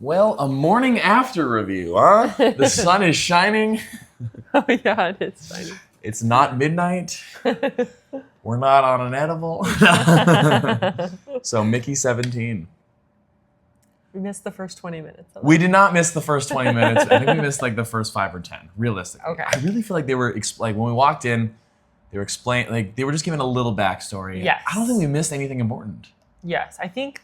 Well, a morning after review, huh? The sun is shining. Oh yeah, it is shiny. It's not midnight. We're not on an edible. So Mickey 17. We missed the first 20 minutes. We did not miss the first 20 minutes. I think we missed like the first 5 or 10, realistically. Okay. I really feel like they were like when we walked in, they were explaining, like they were just giving a little backstory. Yes. I don't think we missed anything important. Yes, I think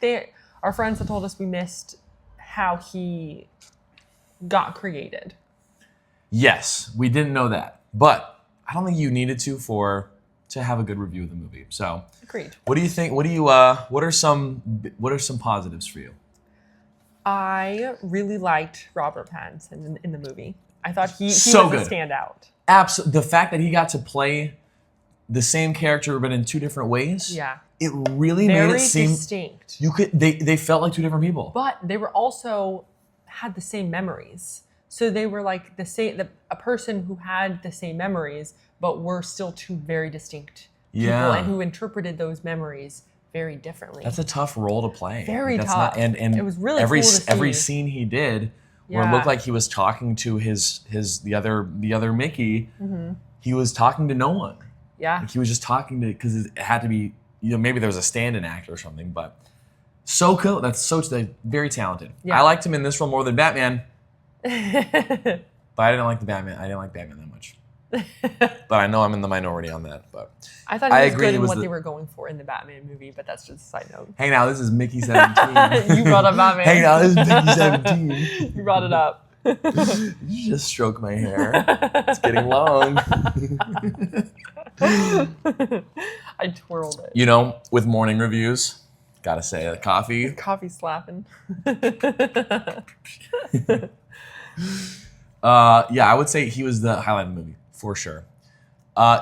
our friends have told us we missed how he got created. Yes, we didn't know that, but I don't think you needed to have a good review of the movie. So, Agreed. what do you think? What are some positives for you? I really liked Robert Pattinson in the movie. I thought he So was good. a standout. Absolutely, the fact that he got to play the same character but in 2 different ways. Yeah. It really Very made it seem distinct. they felt like 2 different people. But they were also had the same memories. So they were like a person who had the same memories, but were still 2 very distinct people and who interpreted those memories very differently. That's a tough role to play. Very That's tough. And it was really every cool to see. every scene he did where it looked like he was talking to the other Mickey, he was talking to no one. Yeah. Like he was just talking to, because it had to be, maybe there was a stand-in actor or something, but so cool. That's very talented. Yeah. I liked him in this role more than Batman, but I didn't like Batman that much. But I know I'm in the minority on that. But I thought he was agree, good it in was what they were going for in the Batman movie, but that's just a side note. Hey now, this is Mickey 17. You brought up Batman. Hey now, this is Mickey 17. You brought it up. You just stroke my hair. It's getting long. I twirled it. With morning reviews, gotta say, the coffee. Coffee slapping. I would say he was the highlight of the movie, for sure.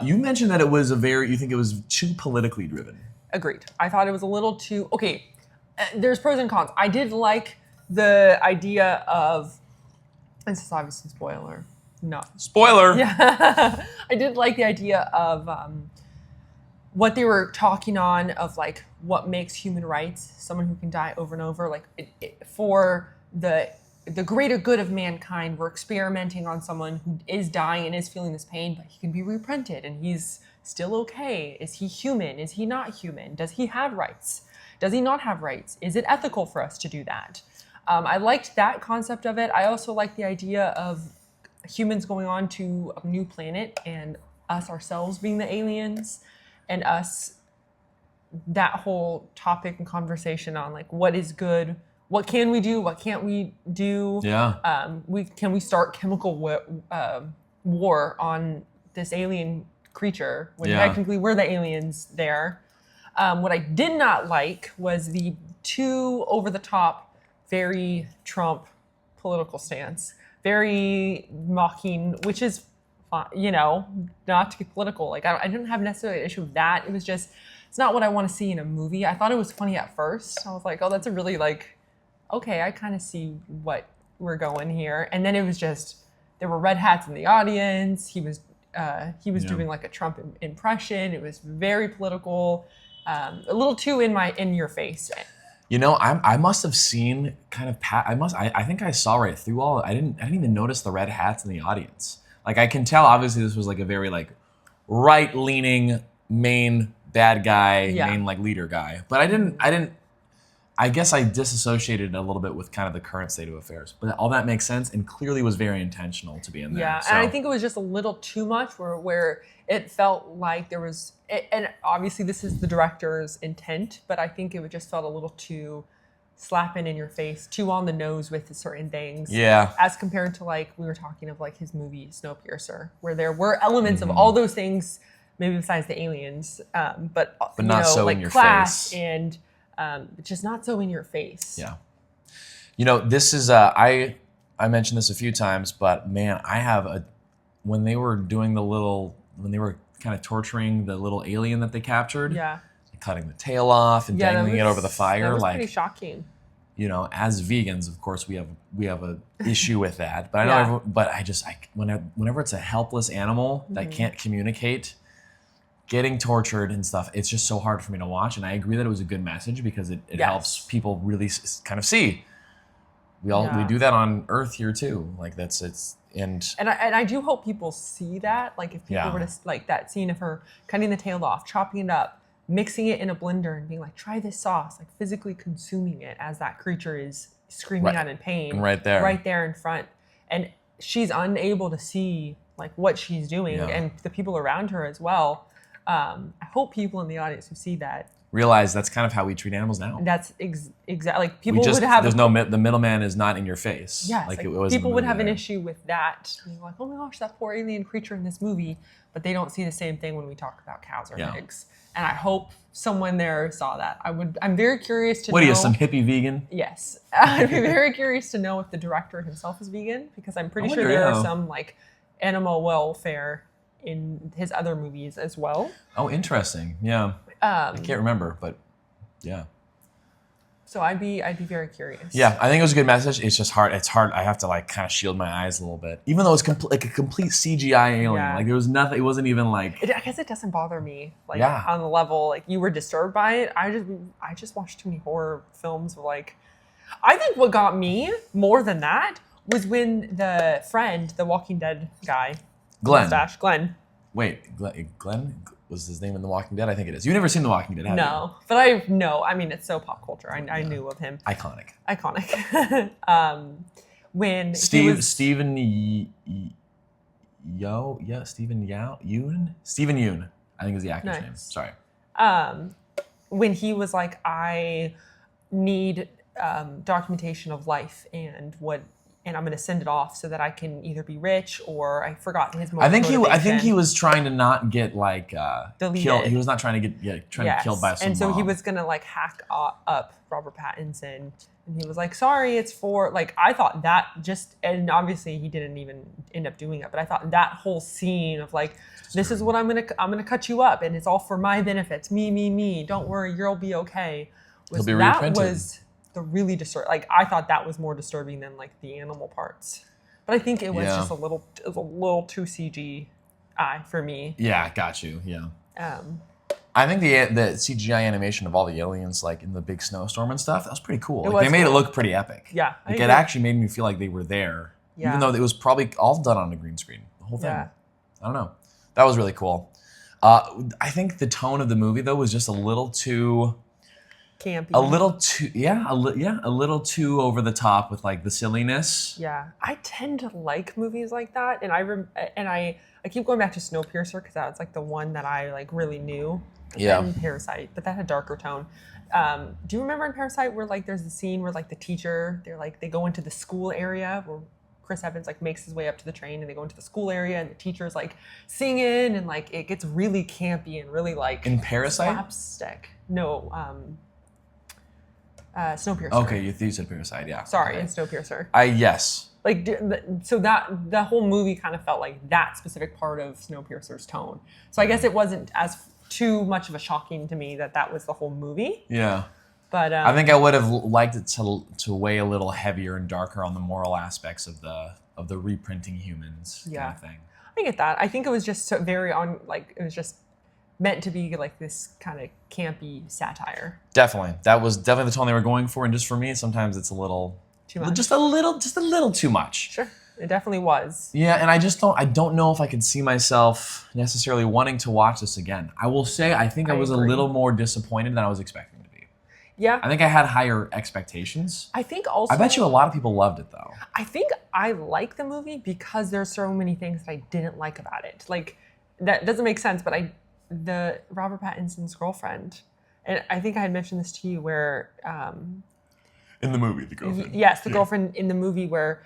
You mentioned that you think it was too politically driven. Agreed. I thought it was a little too, okay, there's pros and cons. I did like the idea of, this is obviously spoiler. No. Spoiler! Yeah. I did like the idea of what they were talking on of like what makes human rights, someone who can die over and over, like for the greater good of mankind, we're experimenting on someone who is dying and is feeling this pain, but he can be reprinted and he's still okay. Is he human? Is he not human? Does he have rights? Does he not have rights? Is it ethical for us to do that? I liked that concept of it. I also liked the idea of humans going on to a new planet and us ourselves being the aliens and us, that whole topic and conversation on like what is good, what can we do, what can't we do. Yeah. Can we start chemical war on this alien creature when technically we're the aliens there. What I did not like was the too over the top, very Trump political stance, very mocking, which is, not to get political. Like I didn't have necessarily an issue with that. It was just, it's not what I want to see in a movie. I thought it was funny at first. I was like, oh, that's a really like, okay, I kind of see what we're going here. And then it was just, there were red hats in the audience. He was doing like a Trump impression. It was very political, a little too in your face. I must have seen kind of I think I saw right through all. I didn't even notice the red hats in the audience. Like I can tell, obviously this was like a very like right-leaning main bad guy, main like leader guy. But I guess I disassociated a little bit with kind of the current state of affairs. But all that makes sense and clearly was very intentional to be in there. Yeah, so. And I think it was just a little too much where it felt like there was, and obviously this is the director's intent, but I think it just felt a little too slapping in your face, too on the nose with certain things. Yeah. As compared to like, we were talking of like his movie Snowpiercer, where there were elements of all those things, maybe besides the aliens, but not so like in your class face. And just not so in your face. Yeah. This is, I mentioned this a few times, but man, when they were kind of torturing the little alien that they captured, cutting the tail off and dangling it over the fire, that was like pretty shocking. As vegans, of course, we have a issue with that. But I know, whenever it's a helpless animal that can't communicate, getting tortured and stuff, it's just so hard for me to watch. And I agree that it was a good message because it helps people really kind of see we Yeah. do that on Earth here too. Like and And I do hope people see that. Like if people Yeah. were to like that scene of her cutting the tail off, chopping it up, mixing it in a blender, and being like, "Try this sauce," like physically consuming it as that creature is screaming Right. out in pain, And right there in front, and she's unable to see like what she's doing, Yeah. and the people around her as well. I hope people in the audience who see that. realize that's kind of how we treat animals now. That's exactly like We people just would have. there's no the middleman is not in your face. Yes, like like it was. in the people would movie have an there. issue with that. Being like, oh my gosh, that poor alien creature in this movie. But they don't see the same thing when we talk about cows or Yeah. pigs. And I hope someone there saw that. I'm very curious to know. What are you, some hippie vegan? Yes. I'd be very curious to know if the director himself is vegan, because I'm pretty I sure wonder, there yeah. are some like animal welfare in his other movies as well. Oh, interesting. Yeah, I can't remember, but yeah. So I'd be very curious. Yeah, I think it was a good message. It's just hard. It's hard. I have to like kind of shield my eyes a little bit, even though it's like a complete CGI alien. Yeah. Like there was nothing. It wasn't even like. I guess it doesn't bother me, like Yeah. on the level like you were disturbed by it. I just watched too many horror films. Like, I think what got me more than that was when the friend, the Walking Dead guy, Glenn. mustache, Glenn. Wait, Glenn was his name in The Walking Dead? I think it is. You've never seen The Walking Dead, have No, but I know. I mean, it's so pop culture. I knew of him. you? Iconic. Iconic. When Stephen Stephen Yoon. I think is the actor's Nice. name. Sorry. when he was like, I need documentation of life and I'm going to send it off so that I can either be rich or I forgot his I think motivation. he was trying to not get like Deleted. killed. He was not trying to get to Yes. kill by some and so he mob. was going to like hack up Robert Pattinson, and he was like, sorry, it's for like, I thought that just, and obviously he didn't even end up doing it, but I thought that whole scene of like, this is what I'm going to cut you up and it's all for my benefits, me, don't worry, you'll be okay. He'll be that reprinted. was the really disturbing. Like, I thought that was more disturbing than like the animal parts, but I think it was Yeah. just a little too CGI for me. Yeah, got you. Yeah. Um, I think the CGI animation of all the aliens, like in the big snowstorm and stuff, that was pretty cool. It Like, they was made it cool. look pretty epic. Yeah, I like it agree. actually made me feel like they were there, Yeah. even though it was probably all done on a green screen. The whole thing. Yeah. I don't know. That was really cool. I think the tone of the movie though was just a little too campy. a little too over the top with like the silliness. Yeah, I tend to like movies like that, and I keep going back to Snowpiercer because that's like the one that I like really knew. Yeah. And Parasite, but that had a darker tone. Do you remember in Parasite where like there's the scene where like the teacher they go into the school area where Chris Evans like makes his way up to the train and they go into the school area and the teacher's like singing and like it gets really campy and really like In Parasite? slapstick. No, Snowpiercer. Okay, you said Parasite, yeah. Sorry, Okay. it's Snowpiercer. Yes. Like so that the whole movie kind of felt like that specific part of Snowpiercer's tone. So I guess it wasn't as too much of a shocking to me that was the whole movie. Yeah. But I think I would have liked it to weigh a little heavier and darker on the moral aspects of the reprinting humans Yeah. kind of thing. I get that. I think it was just so very it was just meant to be like this kind of campy satire. Definitely. That was definitely the tone they were going for, and just for me, sometimes it's a little Too much. just a little too much. Sure, it definitely was. Yeah, and I don't know if I could see myself necessarily wanting to watch this again. I will say I think I I was agree. a little more disappointed than I was expecting to be. Yeah, I think I had higher expectations. I think also. I bet you a lot of people loved it though. I think I like the movie because there's so many things that I didn't like about it. Like that doesn't make sense, but the Robert Pattinson's girlfriend, and I think I had mentioned this to you where In the movie, the girlfriend. yes, the girlfriend in the movie where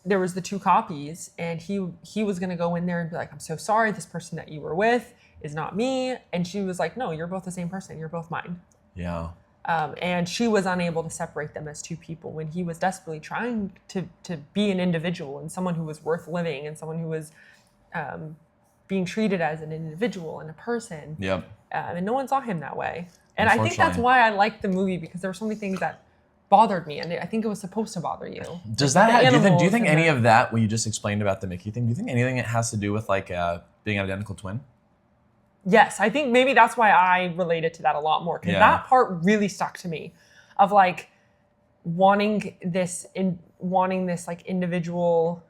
there was the two copies and he was going to go in there and be like, I'm so sorry, this person that you were with is not me. And she was like, no, you're both the same person. You're both mine. Yeah. And she was unable to separate them as two people when he was desperately trying to be an individual and someone who was worth living and someone who was being treated as an individual and a person. Yep. And no one saw him that way. And I think that's Unfortunately. why I liked the movie, because there were so many things that bothered me, and I think it was supposed to bother you. Does Like, that the do you animals think and any the- of that, what you just explained about the Mickey thing, do you think anything it has to do with like being an identical twin? Yes, I think maybe that's why I related to that a lot more, because Yeah. that part really stuck to me of like, wanting this like individual.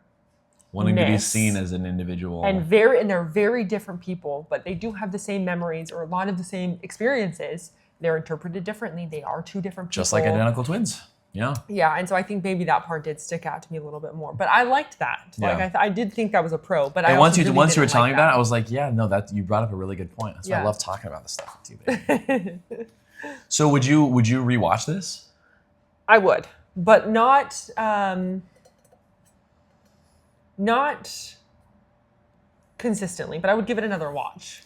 Wanting to be Ness. seen as an individual. And they're very different people, but they do have the same memories or a lot of the same experiences. They're interpreted differently. They are two different people. Just like identical twins. Yeah. Yeah, and so I think maybe that part did stick out to me a little bit more. But I liked that. Yeah. Like I did think that was a pro. But And I once also you really were didn't telling like me that, I was like, yeah, no, that you brought up a really good point. That's why I Yeah. love talking about this stuff with you, baby. So would you rewatch this? I would, but not consistently. But I would give it another watch.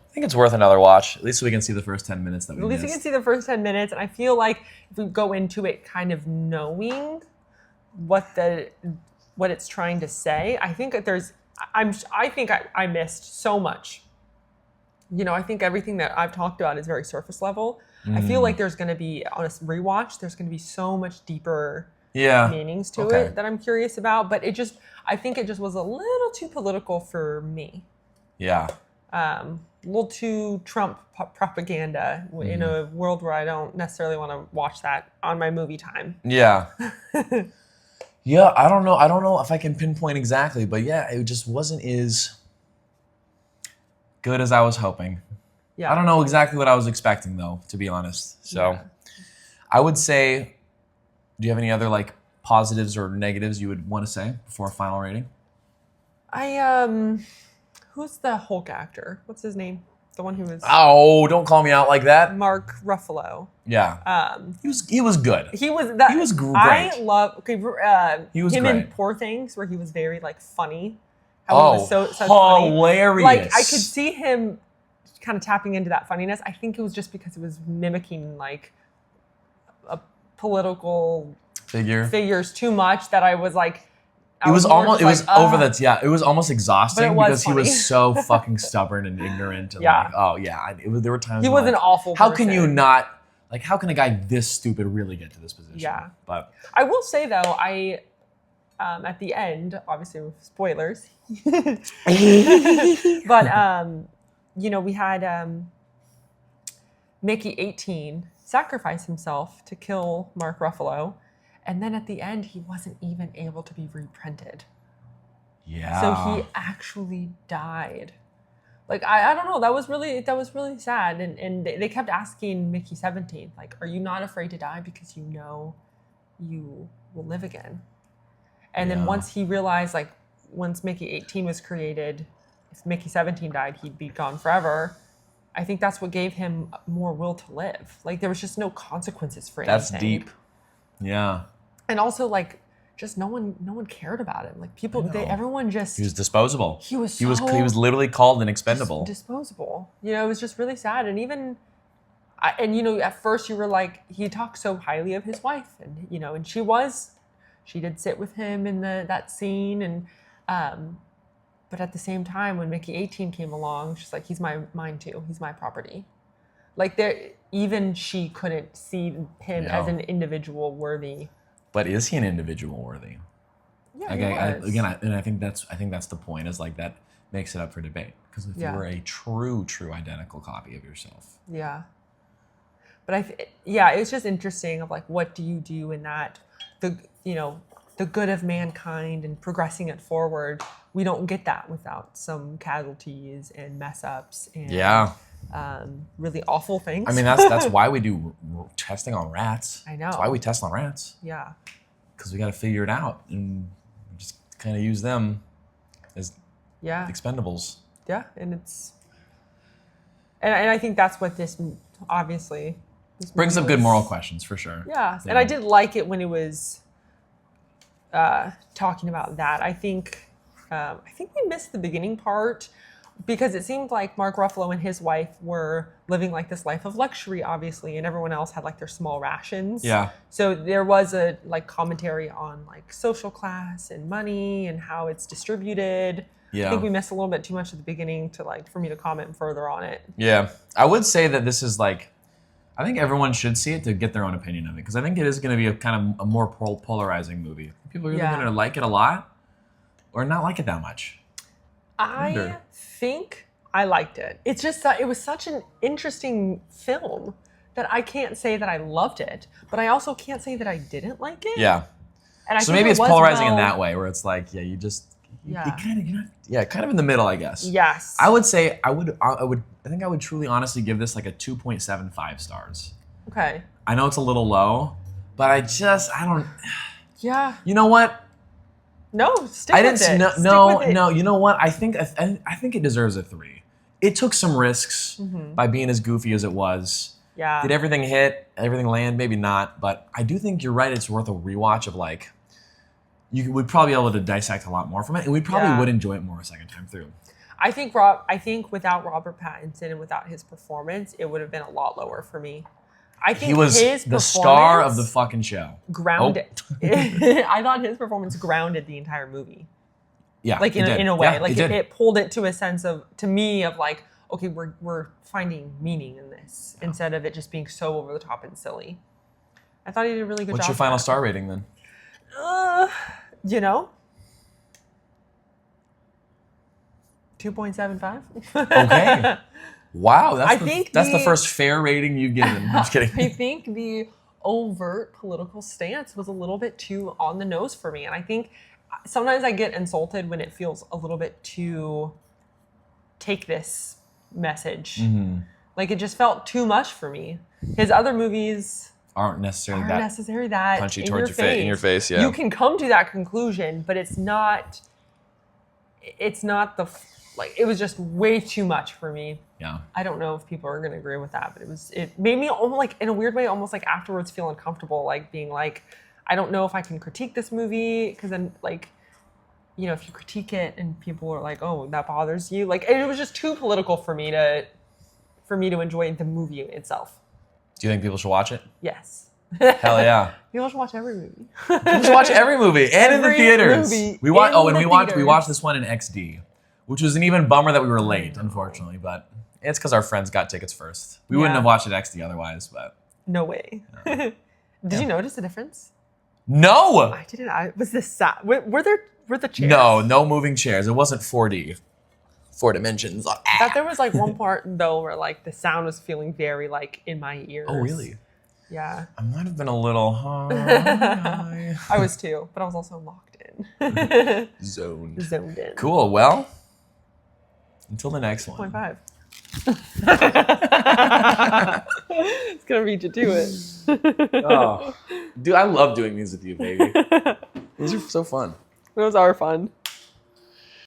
I think it's worth another watch. At least we can see the first 10 minutes that we At least you missed. can see the first 10 minutes. And I feel like if we go into it kind of knowing what it's trying to say, I think that I missed so much. You know, I think everything that I've talked about is very surface level. I feel like there's going to be, on a rewatch, there's going to be so much deeper Yeah. meanings to Okay. it that I'm curious about. But I think it just was a little too political for me. Yeah. A little too Trump propaganda in a world where I don't necessarily want to watch that on my movie time. Yeah. Yeah, I don't know if I can pinpoint exactly, but yeah, it just wasn't as good as I was hoping. Yeah. I don't know exactly what I was expecting though, to be honest. So Yeah. I would say, do you have any other like positives or negatives you would want to say before a final rating? Who's the Hulk actor? What's his name? The one who was Oh, don't call me out like that. Mark Ruffalo. Yeah. He was good. He was that. He was great. I love. Okay, He was him in great. Poor Things, where he was very like funny. How he was such funny. hilarious. Like I could see him kind of tapping into that funniness. I think it was just because it was mimicking like a political figures too much that I was like. It was almost it was over the. the yeah. It was almost exhausting But it was because he funny. was so fucking stubborn and ignorant. And Yeah. like, oh yeah, there were times He when, was an like, awful. How can you person. not like? How can a guy this stupid really get to this position? Yeah. But I will say though, at the end, obviously with spoilers, but you know, we had Mickey 18 sacrifice himself to kill Mark Ruffalo, and then at the end he wasn't even able to be reprinted. yeah. So he actually died. Like I don't know, that was really sad. And they kept asking Mickey 17, like, are you not afraid to die because you know you will live again? And Yeah. then once he realized, like, once Mickey 18 was created, if Mickey 17 died, he'd be gone forever. I think that's what gave him more will to live. Like there was just no consequences for anything. That's deep. Yeah. And also like just no one cared about him. Like people, everyone just He was disposable. he was He was literally called an expendable. disposable. You know, it was just really sad. And even, and you know, at first you were like, he talked so highly of his wife, and you know, and she did sit with him in that scene, and but at the same time, when Mickey 18 came along, she's like, he's mine too. He's my property. Like even she couldn't see him as an individual worthy. But is he an individual worthy? Yeah, I think that's the point. Is like that makes it up for debate. Because if you were a true identical copy of yourself, yeah. But it's just interesting of like, what do you do in that, the good of mankind and progressing it forward. We don't get that without some casualties and mess ups and really awful things. I mean, that's why we do testing on rats. I know. That's why we test on rats. Yeah. Because we got to figure it out and just kind of use them as Yeah. expendables. Yeah. And I think that's what this obviously Brings up movie good was. moral questions for sure. Yeah. And I did like it when it was talking about that. I think we missed the beginning part because it seemed like Mark Ruffalo and his wife were living like this life of luxury, obviously, and everyone else had like their small rations. Yeah. So there was a like commentary on like social class and money and how it's distributed. Yeah. I think we missed a little bit too much at the beginning for me to comment further on it. Yeah. I would say that this is like, I think everyone should see it to get their own opinion of it. Because I think it is going to be a kind of a more polarizing movie. People are either going to like it a lot or not like it that much. I think I liked it. It's just that it was such an interesting film that I can't say that I loved it, but I also can't say that I didn't like it. Yeah. And I So think maybe it it's was polarizing in well- that way, where it's like, yeah, you just, Yeah. you kind of, kind of in the middle, I guess. Yes. I would say I think I would truly honestly give this like a 2.75 stars. Okay. I know it's a little low, but I don't. Yeah. You know what? No, stick I with didn't. it. No, Stick no, with it. no. You know what? I think it deserves a 3. It took some risks by being as goofy as it was. Yeah. Did everything hit? Everything land? Maybe not. But I do think you're right. It's worth a rewatch of like. You would probably be able to dissect a lot more from it, and we probably would enjoy it more a second time through. I think without Robert Pattinson and without his performance, it would have been a lot lower for me. I think He was his the star of the performance fucking show. grounded. I thought his performance grounded the entire movie. Yeah, Like it did. in a way, Yeah, like did. it pulled it to a sense of, to me, of like, okay, we're finding meaning in this instead of it just being so over the top and silly. I thought he did a really good job. What's your final star rating then? You know, 2.75. Okay. Wow, I that's think the the- first fair rating you've given. I'm just kidding. I think the overt political stance was a little bit too on the nose for me. And I think sometimes I get insulted when it feels a little bit too take this message. Mm-hmm. Like it just felt too much for me. His other movies Aren't necessarily aren't that. necessarily that punchy in towards your your face. in your face, yeah. You can come to that conclusion, but it's not like it was just way too much for me. Yeah. I don't know if people are going to agree with that, but it made me almost like, in a weird way, almost like afterwards feel uncomfortable, like being like, I don't know if I can critique this movie, because then like, you know, if you critique it and people are like, oh, that bothers you, like it was just too political for me to enjoy the movie itself. Do you think people should watch it? Yes. Hell yeah. People should watch every movie. People should watch every movie and in the Every theaters. movie We watched. in Oh, and the we theaters. watched this one in XD, which was an even bummer that we were late, unfortunately. But it's because our friends got tickets first. We wouldn't Yeah. have watched it XD otherwise. But No way. Did you notice the difference? no, I didn't. Was this sad? Were the chairs? no moving chairs. It wasn't 4D. 4 dimensions. I thought there was like one part though where like the sound was feeling very like in my ears. Oh, really? Yeah. I might have been a little high. I was too, but I was also locked in. Zoned. Zoned in. Cool. Well, until the next one. 0.5. It's gonna read you to it. Oh, dude, I love doing these with you, baby. These are so fun. Those are fun.